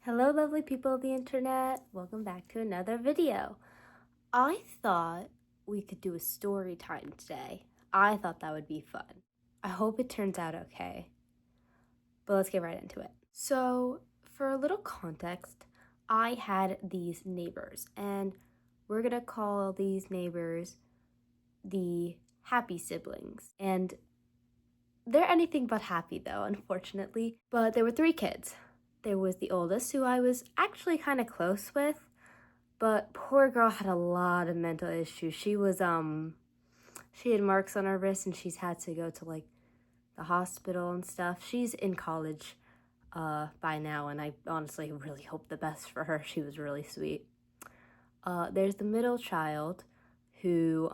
Hello, lovely people of the internet. Welcome back to another video. I thought we could do a story time today. I thought that would be fun. I hope it turns out okay. But let's get right into it. So, for a little context, I had these neighbors, and we're gonna call these neighbors the happy siblings. And they're anything but happy, though, unfortunately. But there were 3 kids. There was the oldest, who I was actually kind of close with, but poor girl had a lot of mental issues. She had marks on her wrist, and she's had to go to like the hospital and stuff. She's in college by now, and I honestly really hope the best for her. She was really sweet. There's the middle child who,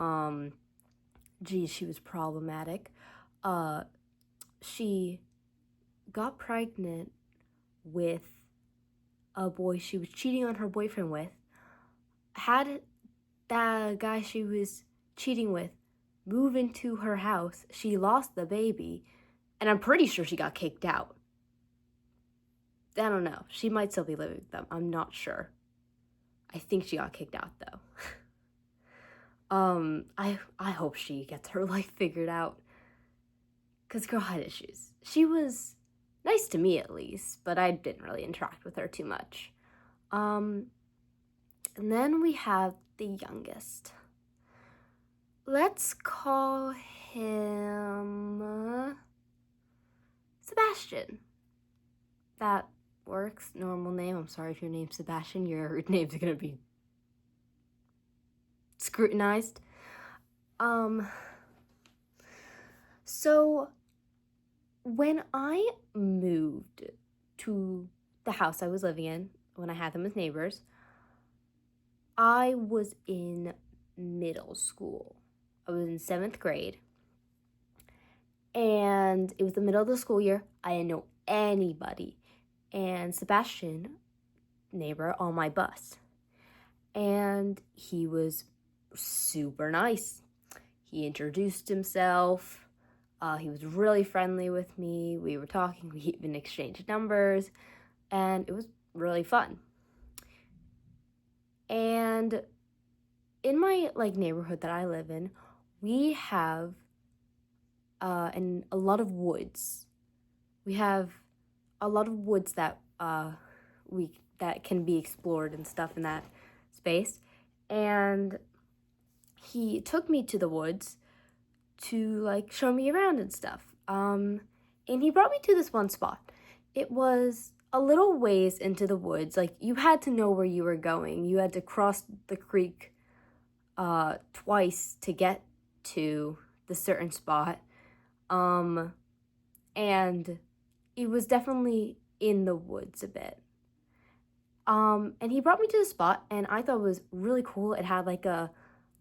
she was problematic. She got pregnant with a boy she was cheating on her boyfriend with, had that guy she was cheating with move into her house. She lost the baby, and I'm pretty sure she got kicked out. I don't know. She might still be living with them. I'm not sure. I think she got kicked out, though. I hope she gets her life figured out, because girl had issues. She was nice to me, at least, but I didn't really interact with her too much. And then we have the youngest. Let's call him Sebastian. That works. Normal name. I'm sorry if your name's Sebastian. Your name's gonna be scrutinized. So when I moved to the house I was living in, when I had them as neighbors, I was in middle school. I was in 7th grade, and it was the middle of the school year. I didn't know anybody, and Sebastian, neighbor, on my bus, and he was super nice. He introduced himself. He was really friendly with me. We were talking. We even exchanged numbers, and it was really fun. And in my neighborhood that I live in, we have a lot of woods. We have a lot of woods that that can be explored and stuff in that space. And he took me to the woods to show me around and stuff. And he brought me to this one spot. It was a little ways into the woods. You had to know where you were going. You had to cross the creek twice to get to the certain spot. And it was definitely in the woods a bit. And he brought me to the spot, and I thought it was really cool. It had a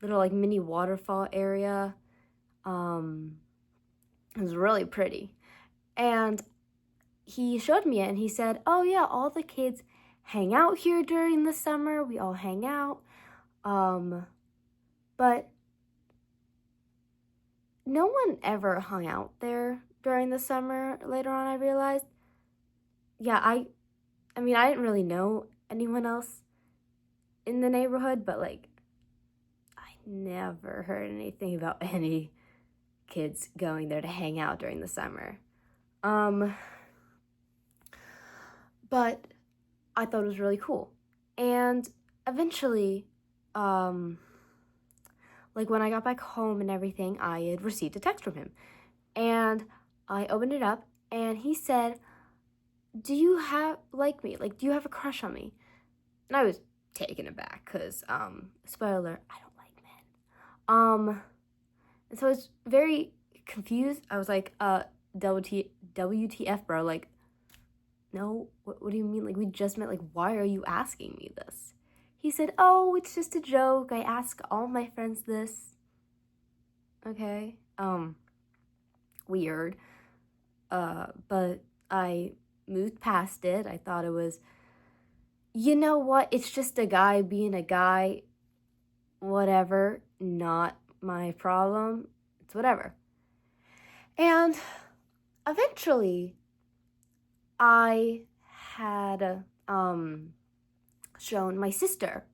little mini waterfall area. It was really pretty. And he showed me it, and he said, oh yeah, all the kids hang out here during the summer. We all hang out. But no one ever hung out there during the summer. Later on, I realized. Yeah, I didn't really know anyone else in the neighborhood, but I never heard anything about any kids going there to hang out during the summer. But I thought it was really cool. And eventually, when I got back home and everything, I had received a text from him. And I opened it up, and he said, do you have me? Do you have a crush on me? And I was taken aback because, spoiler, I don't like men. And so I was very confused. I was like, WTF, bro? No, what do you mean? We just met. Why are you asking me this? He said, oh, it's just a joke. I ask all my friends this. Okay. Weird. But I moved past it. I thought it was, you know what? It's just a guy being a guy. Whatever. Not my problem. It's whatever. And eventually, I had shown my sister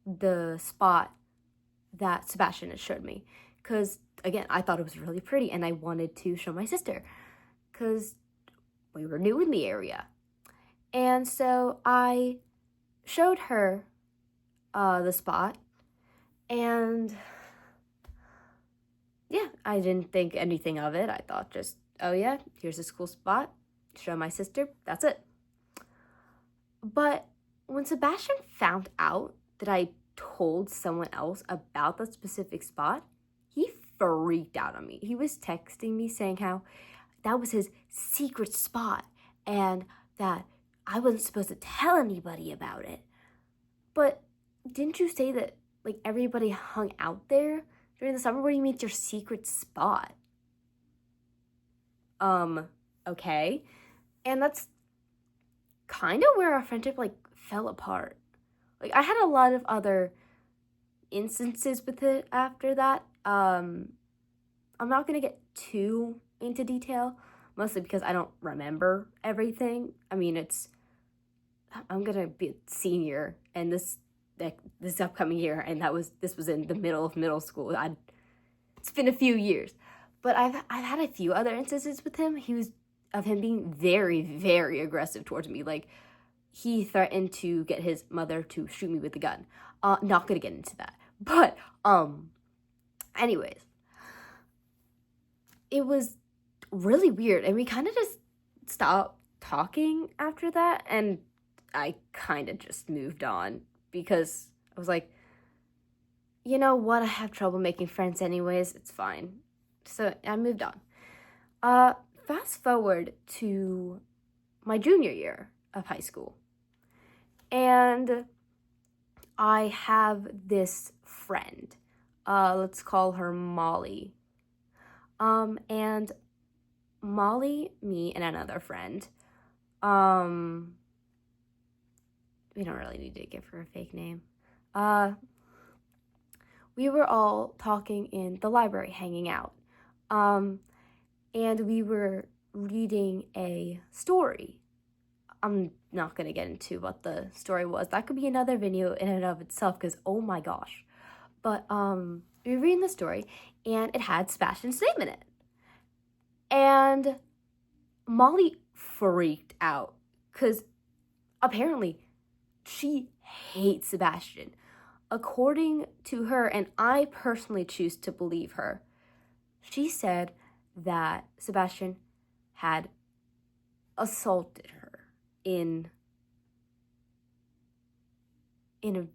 the spot that Sebastian had showed me. Because, again, I thought it was really pretty and I wanted to show my sister. Because we were new in the area. And so I showed her the spot. And yeah, I didn't think anything of it. I thought just, oh yeah, here's this cool spot. Show my sister. That's it. But when Sebastian found out that I told someone else about that specific spot, he freaked out on me. He was texting me saying how that was his secret spot and that I wasn't supposed to tell anybody about it. But didn't you say that like everybody hung out there during the summer? What do you mean it's your secret spot? Okay. And that's kind of where our friendship like fell apart. Like I had a lot of other instances with it after that. I'm not gonna get too into detail, mostly because I don't remember everything. I mean, I'm gonna be a senior, and this upcoming year, and this was in the middle of middle school. It's been a few years, but I've had a few other instances with him. Of him being very, very aggressive towards me. Like, he threatened to get his mother to shoot me with a gun. Not gonna get into that. But, anyways. It was really weird, and we kind of just stopped talking after that, and I kind of just moved on, because I was like, you know what, I have trouble making friends anyways, it's fine. So I moved on. Fast forward to my junior year of high school. And I have this friend. Let's call her Molly. And Molly, me, and another friend. We don't really need to give her a fake name. We were all talking in the library, hanging out. And we were reading a story. I'm not going to get into what the story was. That could be another video in and of itself, because oh my gosh. But we were reading the story, and it had Sebastian's name in it. And Molly freaked out, because apparently she hates Sebastian. According to her, and I personally choose to believe her, she said that Sebastian had assaulted her in a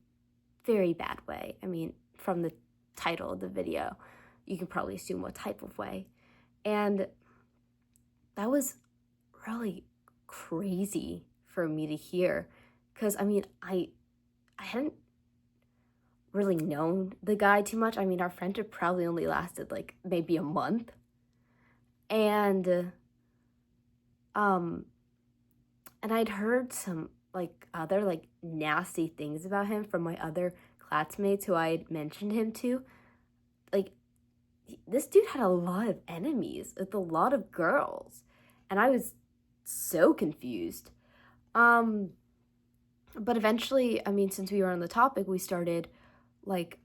very bad way. I mean, from the title of the video, you can probably assume what type of way. And that was really crazy for me to hear, because I mean, I hadn't really known the guy too much. I mean, our friendship probably only lasted like maybe a month. And I'd heard some like other like nasty things about him from my other classmates who I had mentioned him to. Like, this dude had a lot of enemies with a lot of girls, and I was so confused. But eventually, I mean, since we were on the topic, we started like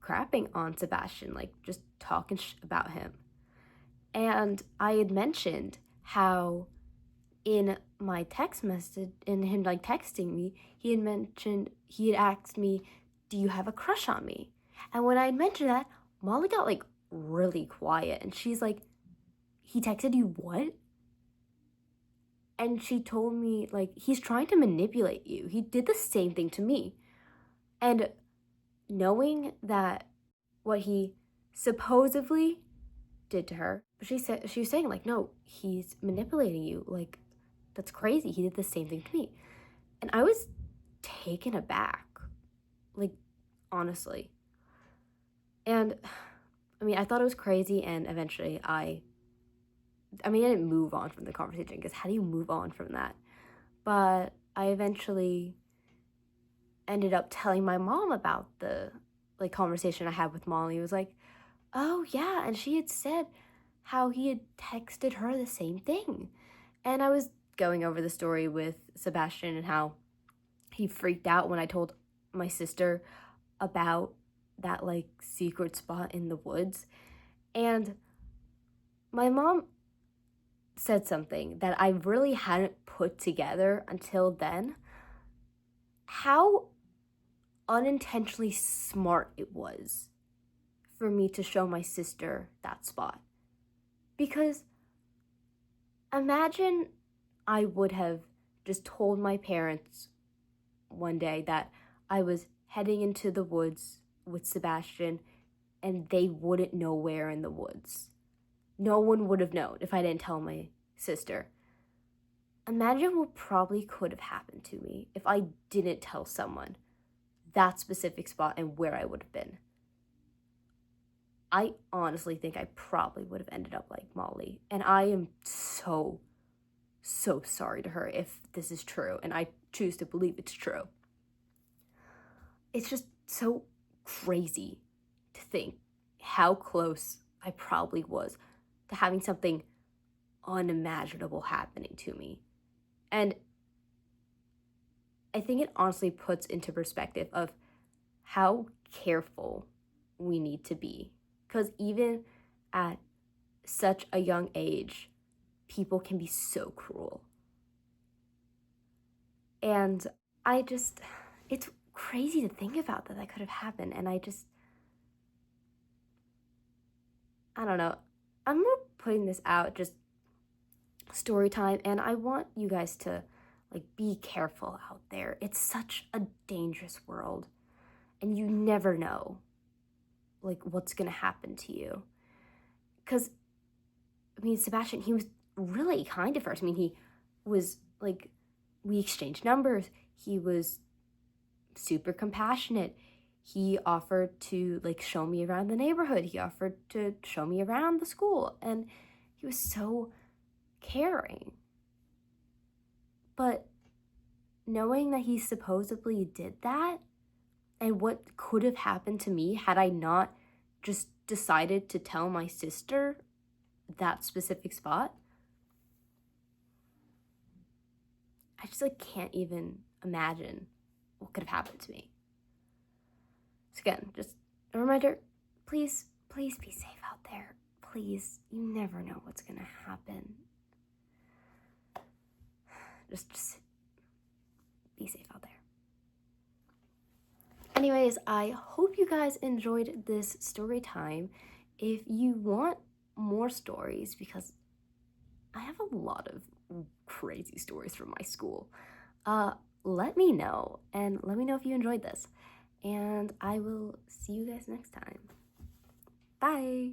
crapping on Sebastian, like just talking about him. And I had mentioned how in my text message, in him like texting me, he had asked me, do you have a crush on me? And when I had mentioned that, Molly got like really quiet, and she's like, he texted you what? And she told me like, he's trying to manipulate you. He did the same thing to me. And knowing that what he supposedly did to her, she was saying like, no, he's manipulating you. Like, that's crazy. He did the same thing to me. And I was taken aback, like, honestly. And I mean, I thought it was crazy, and eventually I didn't move on from the conversation, because how do you move on from that? But I eventually ended up telling my mom about the like conversation I had with Molly. It was like, oh yeah, and she had said how he had texted her the same thing. And I was going over the story with Sebastian and how he freaked out when I told my sister about that like secret spot in the woods. And my mom said something that I really hadn't put together until then. How unintentionally smart it was for me to show my sister that spot. Because imagine I would have just told my parents one day that I was heading into the woods with Sebastian and they wouldn't know where in the woods. No one would have known if I didn't tell my sister. Imagine what probably could have happened to me if I didn't tell someone that specific spot and where I would have been. I honestly think I probably would have ended up like Molly. And I am so sorry to her if this is true, and I choose to believe it's true. It's just so crazy to think how close I probably was to having something unimaginable happening to me. And I think it honestly puts into perspective of how careful we need to be. Because even at such a young age, people can be so cruel. And it's crazy to think about that could have happened. And I don't know. I'm more putting this out, just story time. And I want you guys to like be careful out there. It's such a dangerous world. And you never know like what's going to happen to you. Because, I mean, Sebastian, he was really kind at first. I mean, he was like, we exchanged numbers. He was super compassionate. He offered to like show me around the neighborhood. He offered to show me around the school. And he was so caring. But knowing that he supposedly did that and what could have happened to me had I not just decided to tell my sister that specific spot, I just like can't even imagine what could have happened to me. So again, just a reminder, please be safe out there. Please, you never know what's gonna happen. Just be safe out there. Anyways, I hope you guys enjoyed this story time. If you want more stories, because I have a lot of crazy stories from my school, let me know, and let me know if you enjoyed this. And I will see you guys next time. Bye!